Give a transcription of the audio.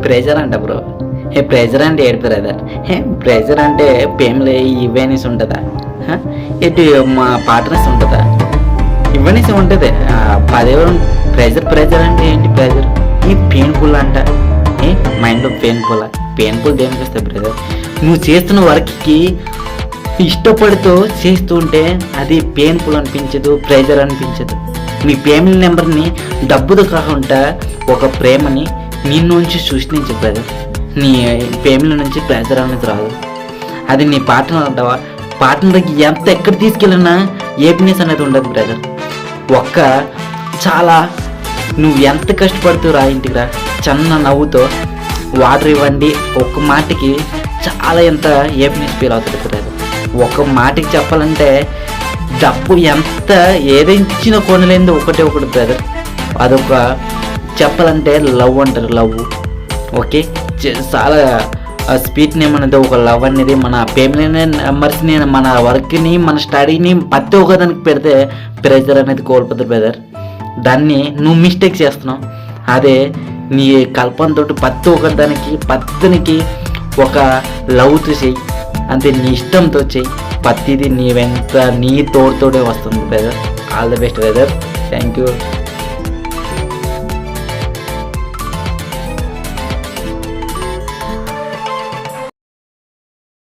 Pressure అంట bro. Pressure అంటే ఏడు బ్రదర్? ప్రెజర్ అంటే పేమ్లే ఇవేనీస్ ఉంటుందా? ఎటు మా పార్ట్నర్స్ ఉంటుందా? ఇవన్నీస్ ఉంటుంది. పదేవారు ప్రెజర్ అంటే ఏంటి? ప్రెజర్ ఈ పెయిన్ఫుల్ అంట. మైండ్లో పెయిన్ఫుల్ దేనికి వస్తాయి బ్రదర్? నువ్వు చేస్తున్న వర్క్కి ఇష్టపడుతూ చేస్తూ ఉంటే అది పెయిన్ఫుల్ అనిపించదు, ప్రెజర్ అనిపించదు. మీ ఫ్యామిలీ నెంబర్ని డబ్బుతో కాకుండా ఒక ప్రేమని నీ నుంచి సృష్టించు బ్రదర్. నీ ఫ్యామిలీ నుంచి ప్రెజర్ అనేది రాదు. అది నీ పార్ట్నర్ అంటావా? పార్ట్నర్కి ఎంత ఎక్కడ తీసుకెళ్ళినా హ్యాపీనెస్ అనేది ఉండదు బ్రదర్. చాలా నువ్వు ఎంత కష్టపడుతూ రా, ఇంటికి రా, చిన్న నవ్వుతో వాటర్ ఇవ్వండి ఒక్క మాటకి చాలా ఎంత హ్యాపీనెస్ ఫీల్ అవుతుంది బ్రదర్. ఒక మాటకి చెప్పాలంటే డబ్బు ఎంత ఏదిచ్చినా కొనలేంది ఒకటే ఒకటి బ్రదర్. అదొక చెప్పాలంటే లవ్ అంటారు. లవ్ ఓకే, చాలా స్వీట్ నేమ్ అనేది ఒక లవ్ అనేది మన ఫ్యామిలీ మెంబర్స్ని, మన వర్క్ని, మన స్టడీని ప్రతి ఒక్కదానికి పెడితే ప్రెజర్ అనేది కోల్పోతుంది బ్రదర్. దాన్ని నువ్వు మిస్టేక్ చేస్తున్నావు. అదే నీ కల్పనతో ప్రతి ఒక్కదానికి పద్దనికి ఒక లవ్తో చెయ్యి, అంతే నీ ఇష్టంతో చెయ్యి. ప్రతిదీ నీ వెంట నీ తోడుతోడే వస్తుంది brother. All the best brother. Thank you.